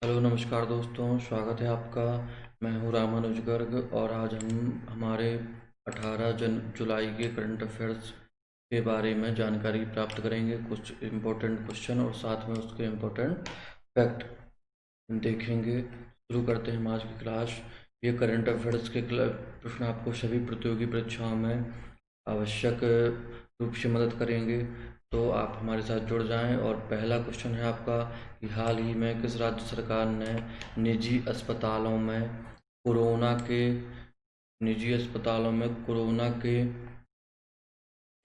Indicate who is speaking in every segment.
Speaker 1: Hello नमस्कार दोस्तों, स्वागत है आपका। मैं हूं रामानुज गर्ग और आज हम हमारे 18 जुलाई के करंट अफेयर्स के बारे में जानकारी प्राप्त करेंगे। कुछ इम्पोर्टेंट क्वेश्चन और साथ में उसके इम्पोर्टेंट फैक्ट देखेंगे। शुरू करते हैं हम आज की क्लास। ये करंट अफेयर्स के प्रश्न आपको सभी प्रतियोगी परीक्षाओं में आवश्यक रूप से मदद करेंगे, तो आप हमारे साथ जुड़ जाएं। और पहला क्वेश्चन है आपका कि हाल ही में किस राज्य सरकार ने निजी अस्पतालों में कोरोना के निजी अस्पतालों में कोरोना के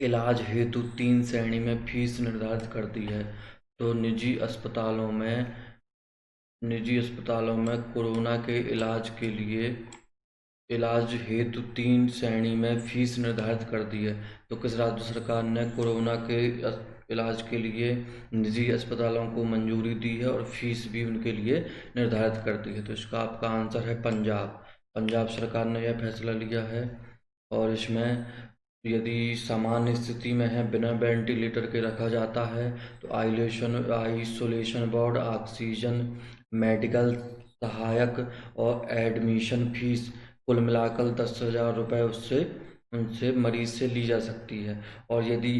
Speaker 1: इलाज हेतु 3 श्रेणी में फीस निर्धारित कर दी है। तो निजी अस्पतालों में कोरोना के इलाज हेतु 3 श्रेणी में फीस निर्धारित कर दी है। तो किस राज्य सरकार ने कोरोना के इलाज के लिए निजी अस्पतालों को मंजूरी दी है और फीस भी उनके लिए निर्धारित कर दी है? तो इसका आपका आंसर है पंजाब। पंजाब सरकार ने यह फैसला लिया है। और इसमें यदि सामान्य स्थिति में है, बिना वेंटिलेटर के रखा जाता है, तो आइसोलेशन वार्ड, ऑक्सीजन, मेडिकल सहायक और एडमिशन फीस कुल मिलाकर 10,000 रुपये उनसे मरीज से ली जा सकती है। और यदि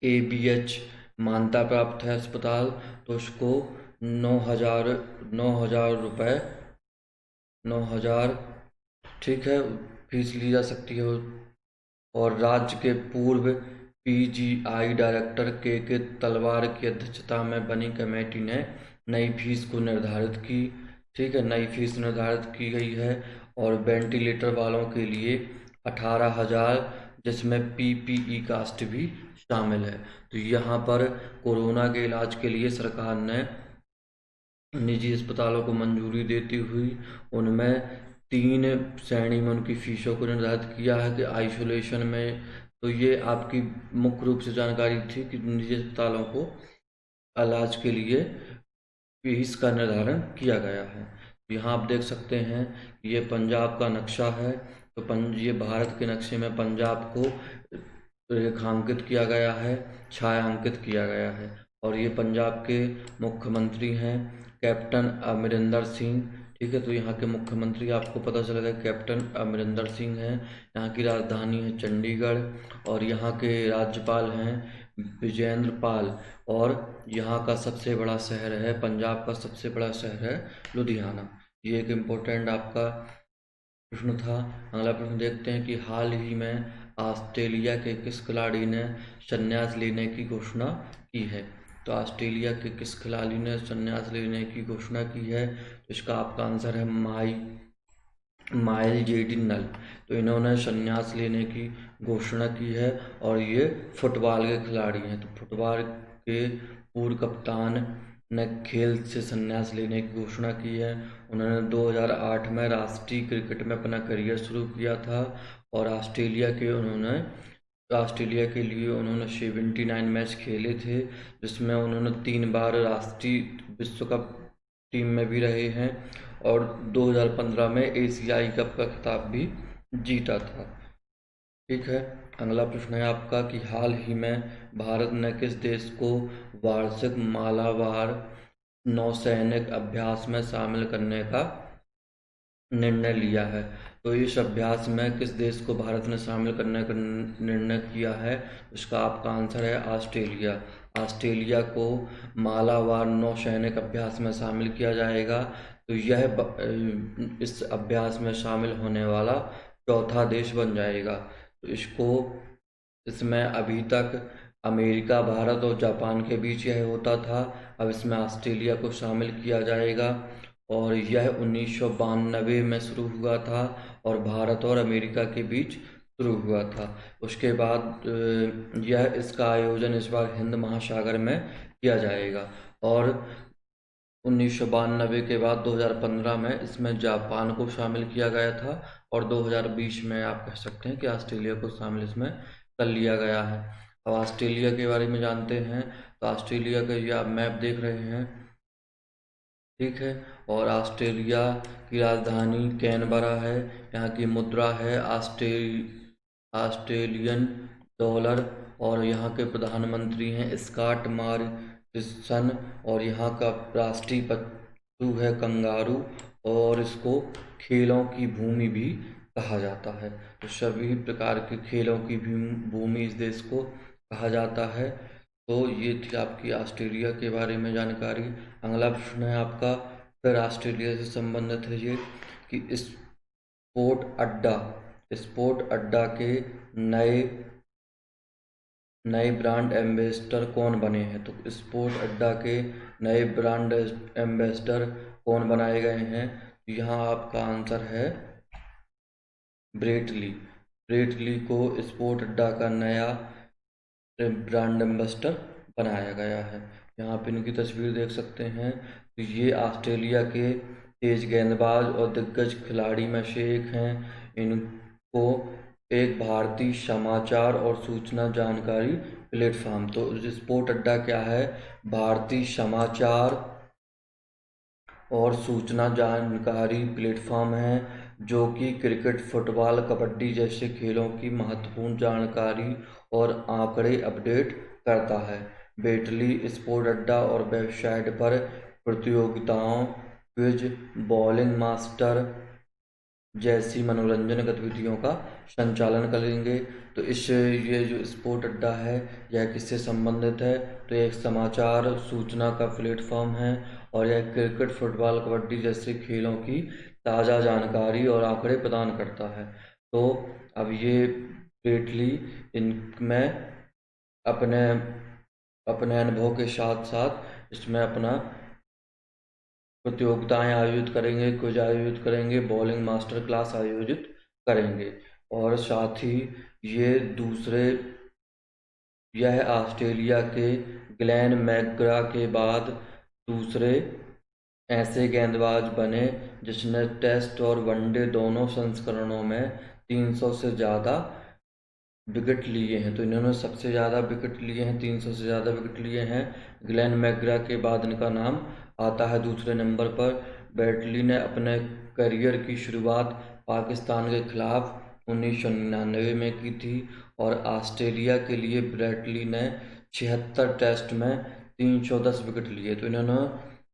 Speaker 1: NABH मान्यता प्राप्त है अस्पताल, तो उसको 9,000 रुपये 9,000, ठीक है, फीस ली जा सकती है। और राज्य के पूर्व PGI डायरेक्टर के तलवार की अध्यक्षता में बनी कमेटी ने नई फीस को निर्धारित की। ठीक है, नई फीस निर्धारित की गई है। और वेंटिलेटर वालों के लिए 18,000, जिसमें PPE कास्ट भी शामिल है। तो यहाँ पर कोरोना के इलाज के लिए सरकार ने निजी अस्पतालों को मंजूरी देती हुई उनमें 3 श्रेणी में उनकी फीसों को निर्धारित किया है। कि आइसोलेशन में, तो ये आपकी मुख्य रूप से जानकारी थी कि निजी अस्पतालों को इलाज के लिए फीस का निर्धारण किया गया है। यहाँ आप देख सकते हैं कि ये पंजाब का नक्शा है। तो ये भारत के नक्शे में पंजाब को रेखांकित किया गया है, छायांकित किया गया है। और ये पंजाब के मुख्यमंत्री हैं कैप्टन अमरिंदर सिंह। ठीक है, तो यहाँ के मुख्यमंत्री आपको पता चल गया, कैप्टन अमरिंदर सिंह हैं। यहाँ की राजधानी है चंडीगढ़। और यहाँ के राज्यपाल हैं विजेंद्र पाल। और यहाँ का सबसे बड़ा शहर है, पंजाब का सबसे बड़ा शहर है लुधियाना। ये एक इम्पोर्टेंट आपका प्रश्न था। अगला प्रश्न देखते हैं कि हाल ही में ऑस्ट्रेलिया के किस खिलाड़ी ने संन्यास लेने की घोषणा की है? तो ऑस्ट्रेलिया के किस खिलाड़ी ने संन्यास लेने की घोषणा की है? तो इसका आपका आंसर है माइल जेडी नल। तो इन्होंने संन्यास लेने की घोषणा की है। और ये फुटबॉल के खिलाड़ी हैं। तो फुटबॉल के पूर्व कप्तान ने खेल से संन्यास लेने की घोषणा की है। उन्होंने 2008 में राष्ट्रीय क्रिकेट में अपना करियर शुरू किया था। और ऑस्ट्रेलिया के लिए उन्होंने 79 मैच खेले थे, जिसमें उन्होंने 3 बार राष्ट्रीय विश्व कप टीम में भी रहे हैं। और 2015 में एशियाई कप का खिताब भी जीता था। ठीक है, अगला प्रश्न है आपका कि हाल ही में भारत ने किस देश को वार्षिक मालाबार नौसैनिक अभ्यास में शामिल करने का निर्णय लिया है? तो इस अभ्यास में किस देश को भारत ने शामिल करने का निर्णय किया है? इसका आपका आंसर है ऑस्ट्रेलिया। ऑस्ट्रेलिया को मालाबार नौसैनिक अभ्यास में शामिल किया जाएगा। तो इस अभ्यास में शामिल होने वाला चौथा देश बन जाएगा। तो इसमें अभी तक अमेरिका, भारत और जापान के बीच यह होता था। अब इसमें ऑस्ट्रेलिया को शामिल किया जाएगा। और यह 1992 में शुरू हुआ था और भारत और अमेरिका के बीच शुरू हुआ था। उसके बाद इसका आयोजन इस बार हिंद महासागर में किया जाएगा। और 1992 के बाद 2015 में इसमें जापान को शामिल किया गया था। और 2020 में आप कह सकते हैं कि ऑस्ट्रेलिया को शामिल इसमें कर लिया गया है। अब ऑस्ट्रेलिया के बारे में जानते हैं। तो ऑस्ट्रेलिया का ये आप मैप देख रहे हैं, ठीक है। और ऑस्ट्रेलिया की राजधानी कैनबरा है। यहाँ की मुद्रा है ऑस्ट्रेलियन डॉलर। और यहाँ के प्रधानमंत्री हैं स्कॉट सन, और यहाँ का राष्ट्रीय पशु है कंगारू, और इसको खेलों की भूमि भी कहा जाता है। तो सभी प्रकार के खेलों की भूमि इस देश को कहा जाता है। तो ये थी आपकी ऑस्ट्रेलिया के बारे में जानकारी। अगला प्रश्न है आपका, फिर ऑस्ट्रेलिया से संबंधित है ये, कि स्पोर्ट अड्डा के नए नए ब्रांड एम्बेसडर कौन बने हैं। तो स्पोर्ट अड्डा के नए ब्रांड एम्बेसडर कौन बनाए गए हैं। यहाँ आपका आंसर है ब्रेट ली। ब्रेट ली को स्पोर्ट अड्डा का नया ब्रांड एम्बेसडर बनाया गया है। यहाँ पे इनकी तस्वीर देख सकते हैं। तो ये ऑस्ट्रेलिया के तेज गेंदबाज और दिग्गज खिलाड़ी में से एक हैं। इनको एक भारतीय समाचार और सूचना जानकारी प्लेटफॉर्म, तो स्पोर्ट अड्डा क्या है, भारतीय समाचार और सूचना जानकारी प्लेटफॉर्म है, जो कि क्रिकेट, फुटबॉल, कबड्डी जैसे खेलों की महत्वपूर्ण जानकारी और आंकड़े अपडेट करता है। बेटली स्पोर्ट अड्डा और वेबसाइट पर प्रतियोगिताओं, क्विज, बॉलिंग मास्टर जैसी मनोरंजन गतिविधियों का संचालन करेंगे। तो ये जो स्पोर्ट अड्डा है, यह किससे संबंधित है, तो यह एक समाचार सूचना का प्लेटफॉर्म है, और यह क्रिकेट, फुटबॉल, कबड्डी जैसे खेलों की ताज़ा जानकारी और आंकड़े प्रदान करता है। तो अब ये ग्रेटली इनमें अपने अपने अनुभव के साथ साथ इसमें अपना प्रतियोगिताएं आयोजित करेंगे, क्विज आयोजित करेंगे, बॉलिंग मास्टर क्लास आयोजित करेंगे, और साथ ही ये यह ऑस्ट्रेलिया के ग्लेन मैकग्रा के बाद दूसरे ऐसे गेंदबाज बने जिसने टेस्ट और वनडे दोनों संस्करणों में 300 से ज़्यादा विकेट लिए हैं। तो इन्होंने सबसे ज़्यादा विकेट लिए हैं, 300 से ज़्यादा विकेट लिए हैं। ग्लेन मैकग्रा के बाद इनका नाम आता है दूसरे नंबर पर। बेटली ने अपने करियर की शुरुआत पाकिस्तान के खिलाफ 1999 में की थी, और ऑस्ट्रेलिया के लिए ब्रेटली ने 76 टेस्ट में 310 विकेट लिए। तो इन्होंने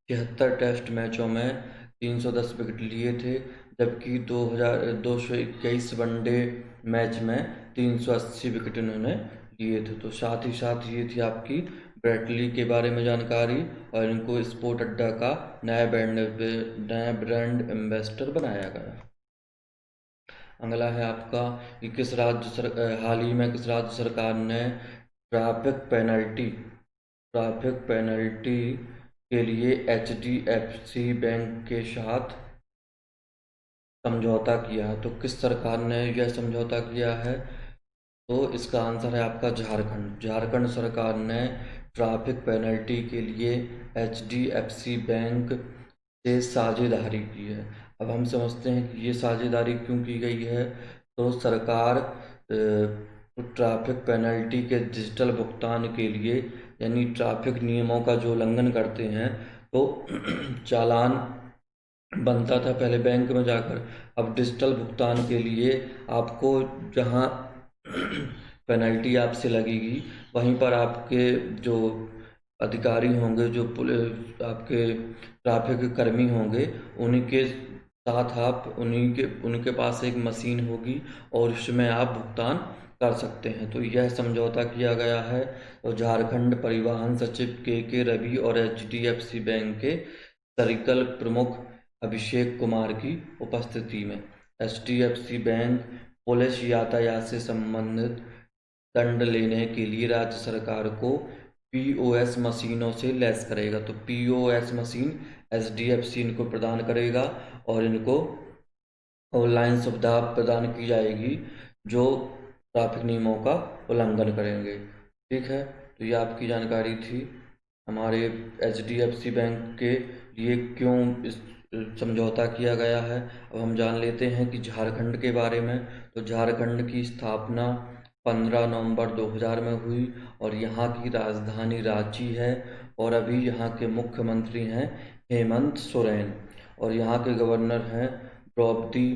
Speaker 1: 76 टेस्ट मैचों में 310 विकेट लिए थे, जबकि 221 वनडे मैच में 380 विकेट इन्होंने लिए थे। तो साथ ही साथ ये थी आपकी ब्रेटली के बारे में जानकारी, और इनको स्पोर्ट अड्डा का नया ब्रांड एम्बेसडर बनाया गया। अगला है आपका कि हाल ही में किस राज्य सरकार ने ट्रैफिक पेनल्टी के लिए HDFC बैंक के साथ समझौता किया है। तो किस सरकार ने यह समझौता किया है, तो इसका आंसर है आपका झारखंड सरकार ने ट्रैफिक पेनल्टी के लिए HDFC बैंक से साझेदारी की है। अब हम समझते हैं कि ये साझेदारी क्यों की गई है। तो सरकार ट्रैफिक पेनल्टी के डिजिटल भुगतान के लिए, यानी ट्रैफिक नियमों का जो उल्लंघन करते हैं, तो चालान बनता था पहले बैंक में जाकर, अब डिजिटल भुगतान के लिए आपको जहां पेनल्टी आपसे लगेगी, वहीं पर आपके जो अधिकारी होंगे, जो पुलिस आपके ट्रैफिक कर्मी होंगे, उन्हीं के साथ आप उनके पास एक मशीन होगी, और उसमें आप भुगतान कर सकते हैं। तो यह समझौता किया गया है। और झारखंड परिवहन सचिव के रवि और HDFC बैंक के सर्कल प्रमुख अभिषेक कुमार की उपस्थिति में HDFC बैंक पुलिस यातायात से संबंधित दंड लेने के लिए राज्य सरकार को POS मशीनों से लैस करेगा। तो POS मशीन HDFC इनको प्रदान करेगा, और इनको ऑनलाइन सुविधा प्रदान की जाएगी जो ट्रैफिक नियमों का उल्लंघन करेंगे। ठीक है, तो ये आपकी जानकारी थी हमारे HDFC बैंक के लिए क्यों इस समझौता किया गया है। अब हम जान लेते हैं कि झारखंड के बारे में। तो झारखंड की स्थापना 15 नवंबर 2000 में हुई, और यहाँ की राजधानी रांची है, और अभी यहाँ के मुख्यमंत्री हैं हेमंत सोरेन, और यहाँ के गवर्नर हैं द्रौपदी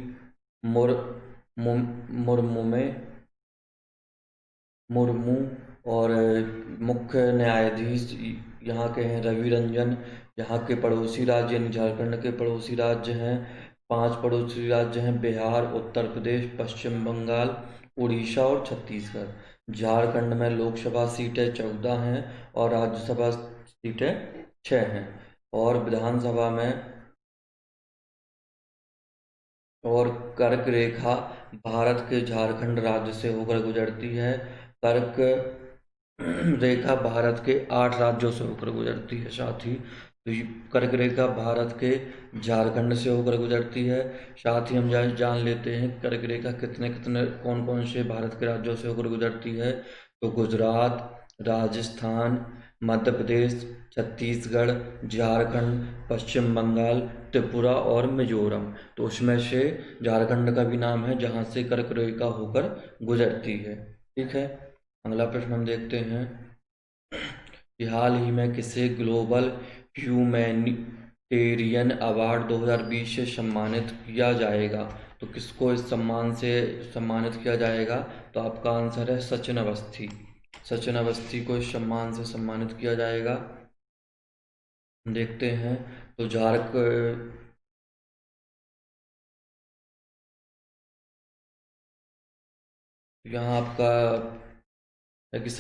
Speaker 1: मुर्मू, और मुख्य न्यायाधीश यहाँ के हैं रवि रंजन। यहाँ के पड़ोसी राज्य यानी झारखंड के पड़ोसी राज्य हैं, 5 पड़ोसी राज्य हैं, बिहार, उत्तर प्रदेश, पश्चिम बंगाल, उड़ीसा और छत्तीसगढ़। झारखंड में लोकसभा सीटें 14 हैं और राज्यसभा सीटें 6 हैं। और विधानसभा में और कर्क रेखा भारत के झारखंड राज्य से होकर गुजरती है। कर्क रेखा भारत के 8 राज्यों से होकर गुजरती है। साथ ही तो ये कर्क रेखा भारत के झारखंड से होकर गुजरती है। साथ ही हम जान लेते हैं कर्क रेखा कितने कितने कौन कौन से भारत के राज्यों से होकर गुजरती है। तो गुजरात, राजस्थान, मध्य प्रदेश, छत्तीसगढ़, झारखंड, पश्चिम बंगाल, त्रिपुरा और मिजोरम। तो उसमें से झारखंड का भी नाम है जहाँ से कर्क रेखा होकर गुजरती है। ठीक है, अगला प्रश्न हम देखते हैं कि हाल ही में किसे ग्लोबल ह्यूमैनिटेरियन अवार्ड 2020 से सम्मानित किया जाएगा। तो किसको इस सम्मान से सम्मानित किया जाएगा। तो आपका आंसर है सचिन अवस्थी। सचिन अवस्थी को इस सम्मान से सम्मानित किया जाएगा। देखते हैं तो झारखंड यहाँ आपका है कि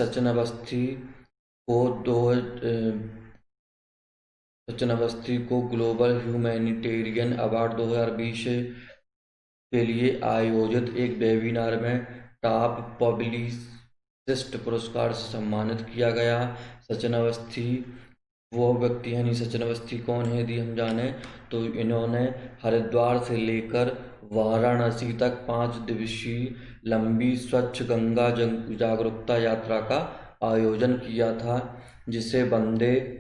Speaker 1: को सचिन अवस्थी को ग्लोबल ह्यूमैनिटेरियन अवार्ड 2020 के लिए आयोजित एक वेबिनार में टॉप पब्लिसिस्ट पुरस्कार से सम्मानित किया गया। सचिन अवस्थी वो व्यक्ति हैं। नहीं, सचिन अवस्थी कौन है यदि हम जाने तो इन्होंने हरिद्वार से लेकर वाराणसी तक 5 दिवसीय लंबी स्वच्छ गंगा जागरूकता यात्रा का आयोजन किया था, जिसे वंदे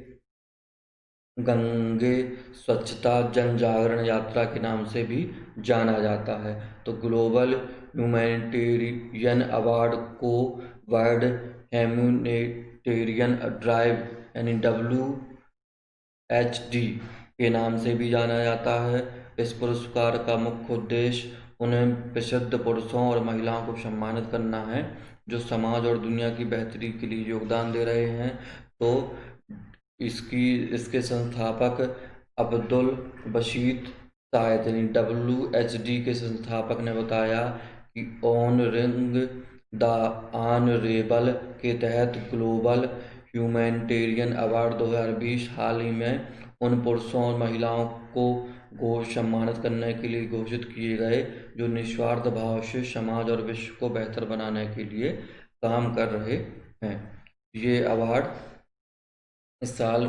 Speaker 1: गंगे स्वच्छता जन जागरण यात्रा के नाम से भी जाना जाता है। तो ग्लोबल ह्यूमैनिटेरियन अवार्ड को वर्ल्ड ह्यूमैनिटेरियन ड्राइव यानी WHD के नाम से भी जाना जाता है। इस पुरस्कार का मुख्य उद्देश्य उन्हें प्रसिद्ध पुरुषों और महिलाओं को सम्मानित करना है जो समाज और दुनिया की बेहतरी के लिए योगदान दे रहे हैं। तो इसके संस्थापक अब्दुल बशीत शायद यानी WHD के संस्थापक ने बताया कि ऑनरिंग द ऑनरेबल के तहत ग्लोबल ह्यूमैनिटेरियन अवार्ड 2020 हाल ही में उन पुरुषों और महिलाओं को सम्मानित करने के लिए घोषित किए गए जो निस्वार्थ भाव से समाज और विश्व को बेहतर बनाने के लिए काम कर रहे हैं। ये अवार्ड इस साल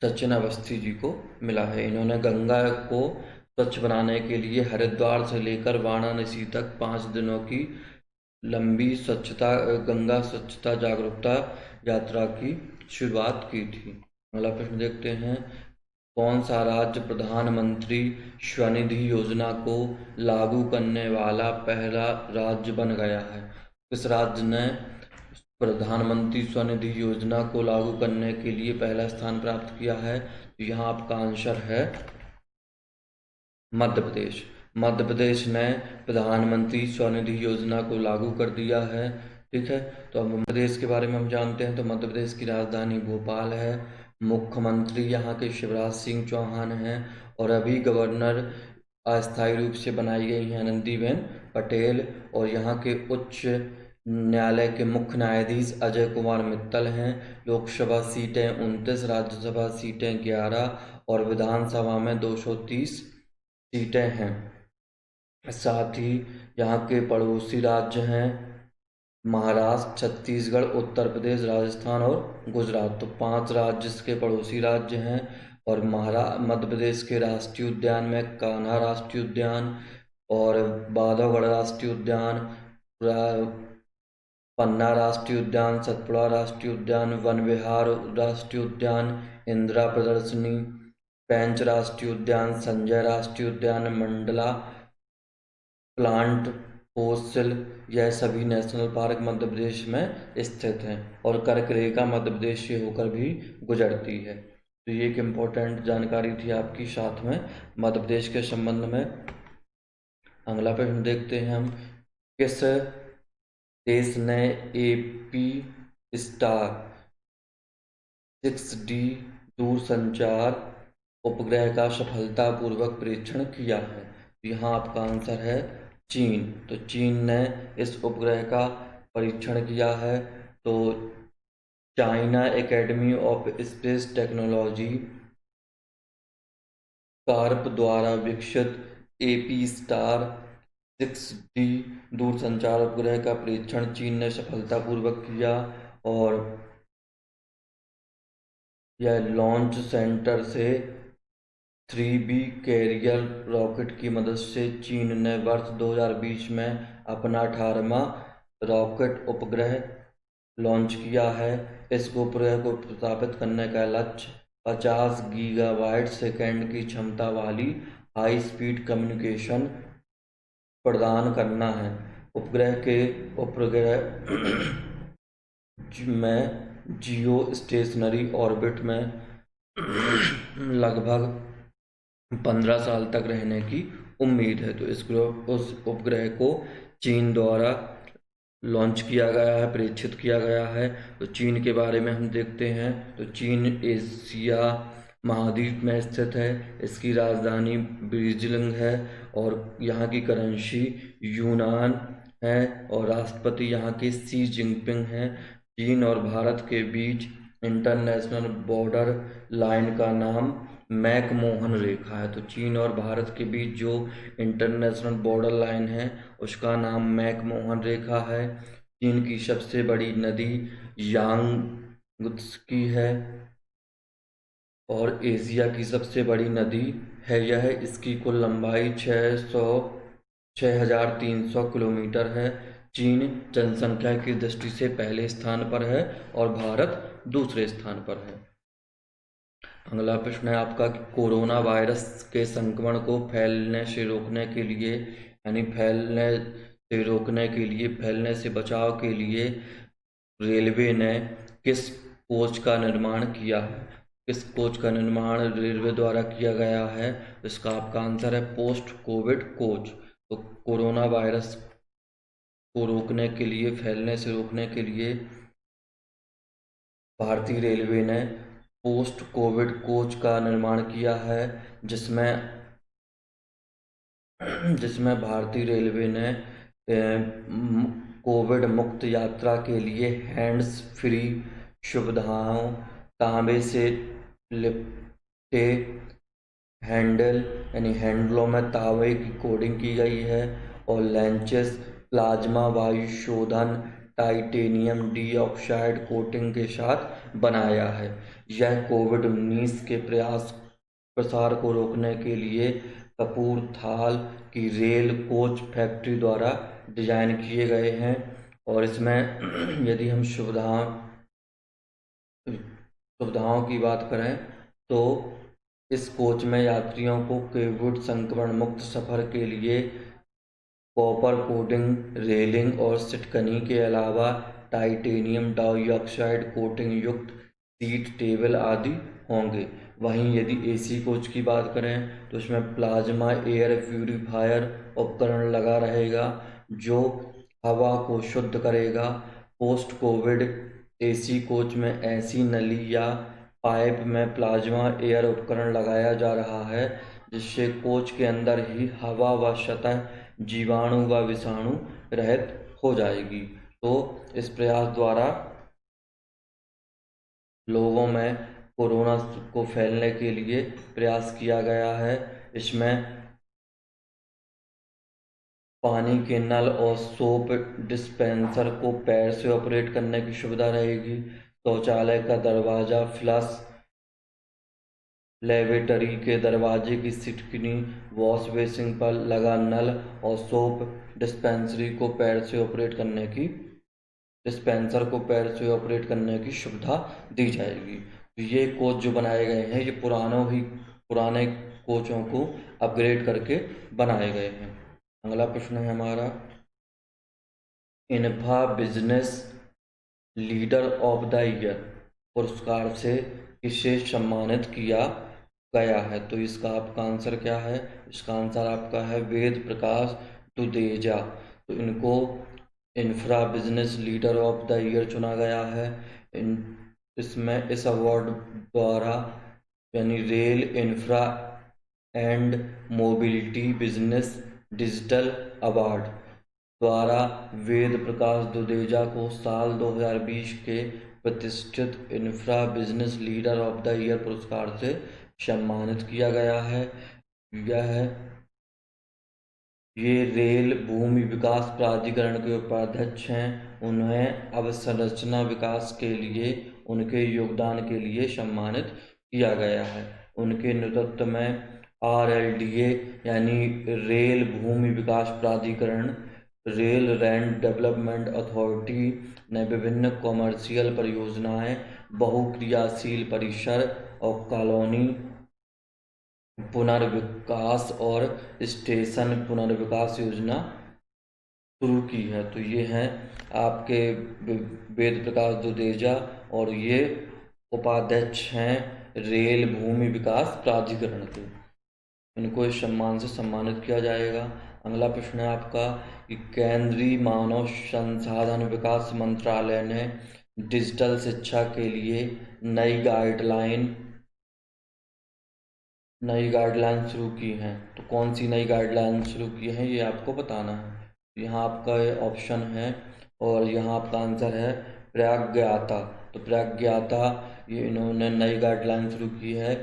Speaker 1: सचिन अवस्थी जी को मिला है। इन्होंने गंगा को स्वच्छ बनाने के लिए हरिद्वार से लेकर वाराणसी तक 5 दिनों की लंबी गंगा स्वच्छता जागरूकता यात्रा की शुरुआत की थी। अगला प्रश्न देखते हैं, कौन सा राज्य प्रधानमंत्री स्वनिधि योजना को लागू करने वाला पहला राज्य बन गया है। किस राज्य ने प्रधानमंत्री स्वनिधि योजना को लागू करने के लिए पहला स्थान प्राप्त किया है। तो यहाँ आपका आंसर है मध्य प्रदेश। मध्य प्रदेश ने प्रधानमंत्री स्वनिधि योजना को लागू कर दिया है। ठीक है, तो अब मध्य प्रदेश के बारे में हम जानते हैं। तो मध्य प्रदेश की राजधानी भोपाल है। मुख्यमंत्री यहाँ के शिवराज सिंह चौहान हैं और अभी गवर्नर अस्थायी रूप से बनाई गई हैं आनंदीबेन पटेल। और यहाँ के उच्च न्यायालय के मुख्य न्यायाधीश अजय कुमार मित्तल हैं। लोकसभा सीटें 29, राज्यसभा सीटें 11 और विधानसभा में 230 सीटें हैं। साथ ही यहाँ के पड़ोसी राज्य हैं महाराष्ट्र, छत्तीसगढ़, उत्तर प्रदेश, राजस्थान और गुजरात। तो 5 राज्य इसके पड़ोसी राज्य हैं। और मध्य प्रदेश के राष्ट्रीय उद्यान में कान्हा राष्ट्रीय उद्यान और बांधवगढ़ राष्ट्रीय उद्यान, पन्ना राष्ट्रीय उद्यान, सतपुड़ा राष्ट्रीय उद्यान, वन विहार राष्ट्रीय उद्यान, इंदिरा प्रदर्शनी, पेंच राष्ट्रीय उद्यान, संजय राष्ट्रीय उद्यान, मंडला प्लांट फोसिल, यह सभी नेशनल पार्क मध्य प्रदेश में स्थित हैं। और कर्क रेखा मध्य प्रदेश से होकर भी गुजरती है। तो ये एक इम्पोर्टेंट जानकारी थी आपकी साथ में मध्य प्रदेश के संबंध में। अगला प्रश्न देखते हैं हम, किस देश ने AP स्टार 6D दूरसंचार उपग्रह का सफलतापूर्वक परीक्षण किया है? तो यहाँ आपका आंसर है चीन। तो चीन ने इस उपग्रह का परीक्षण किया है। तो China academy of space technology carp द्वारा विकसित एपी स्टार 6D दूरसंचार उपग्रह का परीक्षण चीन ने सफलतापूर्वक किया और यह लॉन्च सेंटर से 3B कैरियर रॉकेट की मदद से चीन ने वर्ष 2020 में अपना 18वां रॉकेट उपग्रह लॉन्च किया है। इस उपग्रह को प्रक्षेपित करने का लक्ष्य 50 गीगाबाइट सेकेंड की क्षमता वाली हाई स्पीड कम्युनिकेशन प्रदान करना है। उपग्रह में जियो स्टेशनरी ऑर्बिट में लगभग 15 साल तक रहने की उम्मीद है। तो उस उपग्रह को चीन द्वारा लॉन्च किया गया है, परीक्षित किया गया है। तो चीन के बारे में हम देखते हैं। तो चीन एशिया महाद्वीप में स्थित है। इसकी राजधानी बीजिंग है और यहाँ की करेंसी यूनान है और राष्ट्रपति यहाँ के शी जिनपिंग हैं। चीन और भारत के बीच इंटरनेशनल बॉर्डर लाइन का नाम मैकमोहन रेखा है। तो चीन और भारत के बीच जो इंटरनेशनल बॉर्डर लाइन है उसका नाम मैकमोहन रेखा है। चीन की सबसे बड़ी नदी यांगत्से है और एशिया की सबसे बड़ी नदी है यह। इसकी कुल लंबाई 6,300 किलोमीटर है। चीन जनसंख्या की दृष्टि से पहले स्थान पर है और भारत दूसरे स्थान पर है। अगला प्रश्न है आपका कि कोरोना वायरस के संक्रमण को फैलने से रोकने के लिए यानी फैलने से बचाव के लिए रेलवे ने किस कोच का निर्माण किया है? किस कोच का निर्माण रेलवे द्वारा किया गया है? इसका आपका आंसर है पोस्ट कोविड कोच। तो कोरोना वायरस को रोकने के लिए, फैलने से रोकने के लिए भारतीय रेलवे ने पोस्ट कोविड कोच का निर्माण किया है, जिसमें भारतीय रेलवे ने कोविड मुक्त यात्रा के लिए हैंड्स फ्री सुविधाओं, तांबे से लिपटे हैंडल यानी हैंडलों में तांबे की कोटिंग की गई है और लेंसेज प्लाज्मा वायु शोधन टाइटेनियम डाइऑक्साइड कोटिंग के साथ बनाया है। यह कोविड-19 के प्रसार को रोकने के लिए कपूरथला की रेल कोच फैक्ट्री द्वारा डिजाइन किए गए हैं। और इसमें यदि हम सुविधाओं की बात करें तो इस कोच में यात्रियों को कोविड संक्रमण मुक्त सफर के लिए कॉपर कोटिंग रेलिंग और सिटकनी के अलावा टाइटेनियम डाइऑक्साइड कोटिंग युक्त सीट टेबल आदि होंगे। वहीं यदि एसी कोच की बात करें तो इसमें प्लाज्मा एयर प्यूरिफायर उपकरण लगा रहेगा जो हवा को शुद्ध करेगा। पोस्ट कोविड एसी कोच में ऐसी नली या पाइप में प्लाज्मा एयर उपकरण लगाया जा रहा है जिससे कोच के अंदर ही हवा व सतह जीवाणु व विषाणु रहित हो जाएगी। तो इस प्रयास द्वारा लोगों में कोरोना को फैलने के लिए प्रयास किया गया है। इसमें पानी के नल और सोप डिस्पेंसर को पैर से ऑपरेट करने की सुविधा रहेगी। शौचालय का दरवाज़ा फ्लश, लेबोरेटरी के दरवाजे की सिटकनी, वॉश बेसिन पर लगा नल और सोप डिस्पेंसर को पैर से ऑपरेट करने की सुविधा दी जाएगी। तो ये कोच जो बनाए गए हैं ये पुराने कोचों को अपग्रेड करके बनाए गए हैं। अगला प्रश्न है हमारा, इन्फा business leader of the year पुरस्कार से किसे सम्मानित किया गया है? तो इसका आपका आंसर क्या है? इसका आंसर आपका है वेद प्रकाश दुदेजा। तो इनको infra business leader of the year चुना गया है। इसमें इस अवार्ड द्वारा यानी rail infra and mobility business digital award द्वारा वेद प्रकाश दुदेजा को साल 2020 के प्रतिष्ठित infra business leader of the year पुरस्कार से सम्मानित किया गया है। यह ये रेल भूमि विकास प्राधिकरण के उपाध्यक्ष हैं। उन्हें अवसंरचना विकास के लिए उनके योगदान के लिए सम्मानित किया गया है। उनके नेतृत्व में RLDA यानी रेल भूमि विकास प्राधिकरण, रेल लैंड डेवलपमेंट अथॉरिटी ने विभिन्न कॉमर्शियल परियोजनाएं, बहुक्रियाशील परिसर और कॉलोनी पुनर्विकास और स्टेशन पुनर्विकास योजना शुरू की है। तो ये हैं आपके वेद प्रकाश दुदेजा और ये उपाध्यक्ष हैं रेल भूमि विकास प्राधिकरण के। इनको इस सम्मान से सम्मानित किया जाएगा। अगला प्रश्न है आपका कि केंद्रीय मानव संसाधन विकास मंत्रालय ने डिजिटल शिक्षा के लिए नई गाइडलाइन शुरू की हैं। तो कौन सी नई गाइडलाइन शुरू की है ये आपको बताना है। यहाँ आपका ऑप्शन है और यहाँ आपका आंसर है प्रज्ञाता। तो प्रज्ञाता ये इन्होंने नई गाइडलाइन शुरू की है।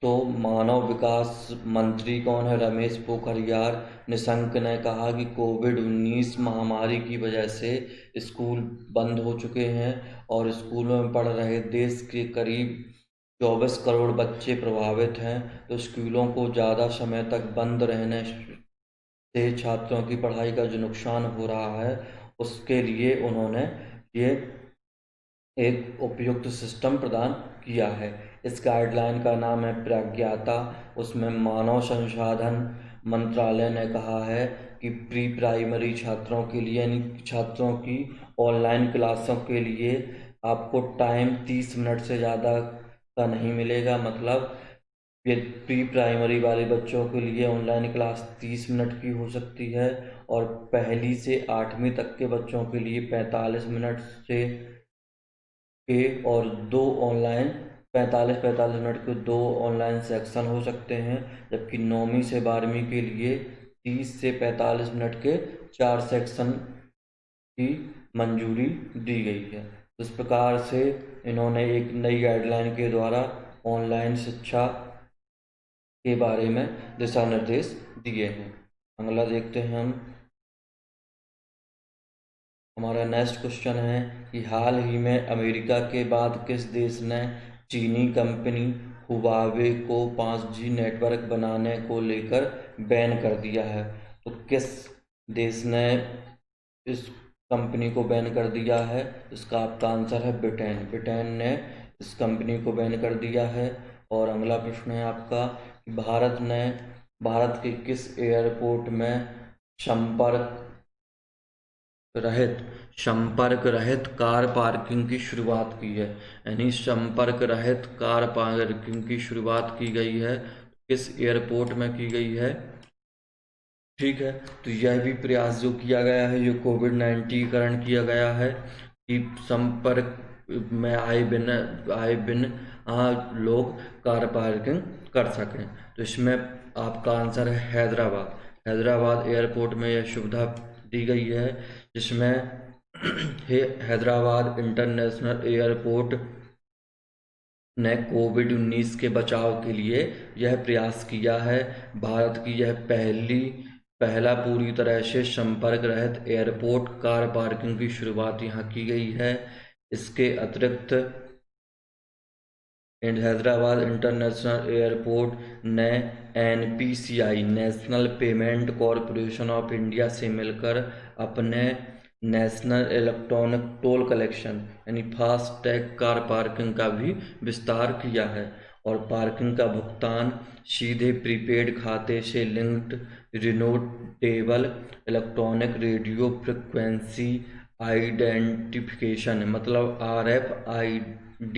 Speaker 1: तो मानव विकास मंत्री कौन है? रमेश पोखरियाल निशंक ने कहा कि कोविड-19 महामारी की वजह से स्कूल बंद हो चुके हैं और स्कूलों में पढ़ रहे देश के करीब 24 करोड़ बच्चे प्रभावित हैं। तो स्कूलों को ज़्यादा समय तक बंद रहने से छात्रों की पढ़ाई का जो नुकसान हो रहा है उसके लिए उन्होंने ये एक उपयुक्त सिस्टम प्रदान किया है। इस गाइडलाइन का नाम है प्रज्ञाता। उसमें मानव संसाधन मंत्रालय ने कहा है कि प्री प्राइमरी छात्रों के लिए यानी छात्रों की ऑनलाइन क्लासों के लिए आपको टाइम 30 मिनट से ज़्यादा का नहीं मिलेगा। मतलब ये प्री प्राइमरी वाले बच्चों के लिए ऑनलाइन क्लास 30 मिनट की हो सकती है और पहली से 8वीं तक के बच्चों के लिए 45 मिनट से के और 45 मिनट के 2 ऑनलाइन सेक्शन हो सकते हैं। जबकि 9वीं से 12वीं के लिए 30 से 45 मिनट के 4 सेक्शन की मंजूरी दी गई है। इस प्रकार से इन्होंने एक नई गाइडलाइन के द्वारा ऑनलाइन शिक्षा के बारे में दिशा निर्देश दिए हैं। अगला देखते हैं हम। हमारा नेक्स्ट क्वेश्चन है कि हाल ही में अमेरिका के बाद किस देश ने चीनी कंपनी हुआवे को 5G नेटवर्क बनाने को लेकर बैन कर दिया है? तो किस देश ने इस कंपनी को बैन कर दिया है? इसका आपका आंसर है ब्रिटेन। ब्रिटेन ने इस कंपनी को बैन कर दिया है। और अगला प्रश्न है आपका कि भारत के किस एयरपोर्ट में संपर्क रहित कार पार्किंग की शुरुआत की है? यानी संपर्क रहित कार पार्किंग की शुरुआत की गई है। किस एयरपोर्ट में की गई है? ठीक है, तो यह भी प्रयास जो किया गया है, जो कोविड-19 कारण किया गया है कि संपर्क में आए बिन लोग कार पार्किंग कर सकें। तो इसमें आपका आंसर है हैदराबाद एयरपोर्ट में यह सुविधा दी गई है, जिसमें हैदराबाद इंटरनेशनल एयरपोर्ट ने कोविड-19 के बचाव के लिए यह प्रयास किया है। भारत की यह पहला पूरी तरह से संपर्क रहित एयरपोर्ट कार पार्किंग की शुरुआत यहाँ की गई है। इसके अतिरिक्त हैदराबाद इंटरनेशनल एयरपोर्ट ने NPCI national payment corporation of India से मिलकर अपने नेशनल इलेक्ट्रॉनिक टोल कलेक्शन यानी फास्टैग कार पार्किंग का भी विस्तार किया है। और पार्किंग का भुगतान सीधे प्रीपेड खाते से लिंक्ड रिनोटेबल इलेक्ट्रॉनिक रेडियो फ्रिक्वेंसी आइडेंटिफिकेशन मतलब RFID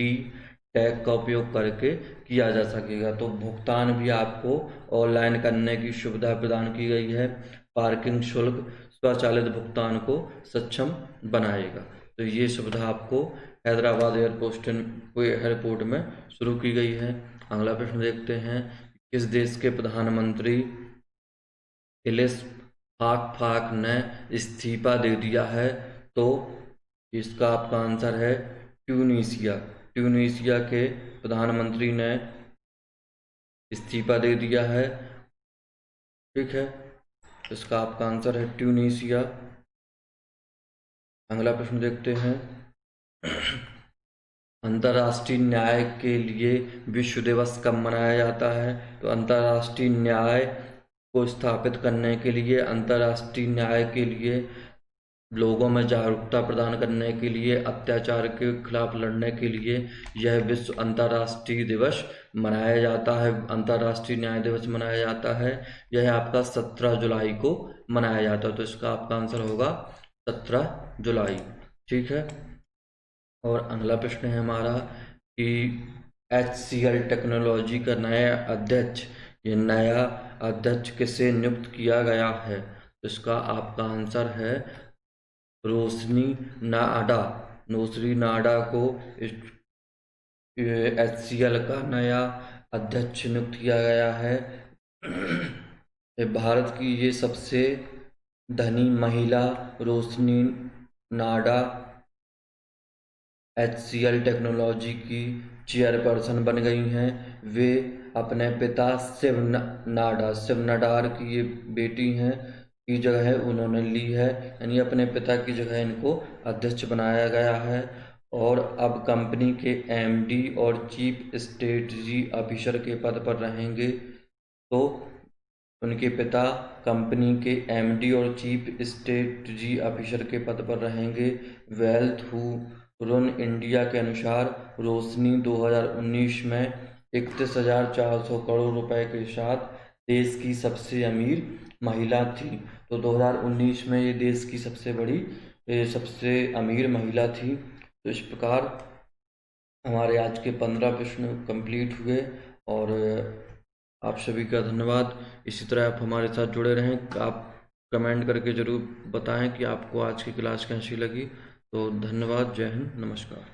Speaker 1: टैग का उपयोग करके किया जा सकेगा। तो भुगतान भी आपको ऑनलाइन करने की सुविधा प्रदान की गई है। पार्किंग शुल्क स्वचालित भुगतान को सक्षम बनाएगा। तो ये सुविधा आपको हैदराबाद एयरपोर्ट में शुरू की गई है। अगला प्रश्न देखते हैं, किस देश के प्रधानमंत्री इलिस फाक ने इस्तीफा दे दिया है? तो इसका आपका आंसर है ट्यूनीशिया। ट्यूनीशिया के प्रधानमंत्री ने इस्तीफा दे दिया है। ठीक है, इसका आपका आंसर है ट्यूनीशिया। अगला प्रश्न देखते हैं, अंतर्राष्ट्रीय न्याय के लिए विश्व दिवस कब मनाया जाता है? तो अंतर्राष्ट्रीय न्याय को स्थापित करने के लिए, अंतर्राष्ट्रीय न्याय के लिए लोगों में जागरूकता प्रदान करने के लिए, अत्याचार के खिलाफ लड़ने के लिए यह विश्व अंतर्राष्ट्रीय दिवस मनाया जाता है। अंतर्राष्ट्रीय न्याय दिवस मनाया जाता है। यह आपका 17 जुलाई को मनाया जाता है। तो इसका आपका आंसर होगा 17 जुलाई। ठीक है, और अगला प्रश्न है हमारा कि HCL टेक्नोलॉजी का नया अध्यक्ष, ये नया अध्यक्ष किसे नियुक्त किया गया है? तो इसका आपका आंसर है रोशनी नाडा। रोशनी नाडा को HCL का नया अध्यक्ष नियुक्त किया गया है। भारत की ये सबसे धनी महिला रोशनी नाडा HCL टेक्नोलॉजी की चेयरपर्सन बन गई हैं। वे अपने पिता शिव नाडार की ये बेटी हैं की जगह उन्होंने ली है, यानी अपने पिता की जगह इनको अध्यक्ष बनाया गया है। और अब कंपनी के MD और चीफ स्ट्रेटजी ऑफिसर के पद पर रहेंगे। तो उनके पिता कंपनी के MD और चीफ स्ट्रेटजी ऑफिसर के पद पर रहेंगे। वेल्थ हु रन इंडिया के अनुसार रोशनी 2019 में 31,400 करोड़ रुपए के साथ देश की सबसे अमीर महिला थी। तो 2019 में ये देश की सबसे अमीर महिला थी। तो इस प्रकार हमारे आज के 15 प्रश्न कंप्लीट हुए। और आप सभी का धन्यवाद। इसी तरह आप हमारे साथ जुड़े रहें। आप कमेंट करके ज़रूर बताएं कि आपको आज की क्लास कैसी लगी। तो धन्यवाद, जय हिंद, नमस्कार।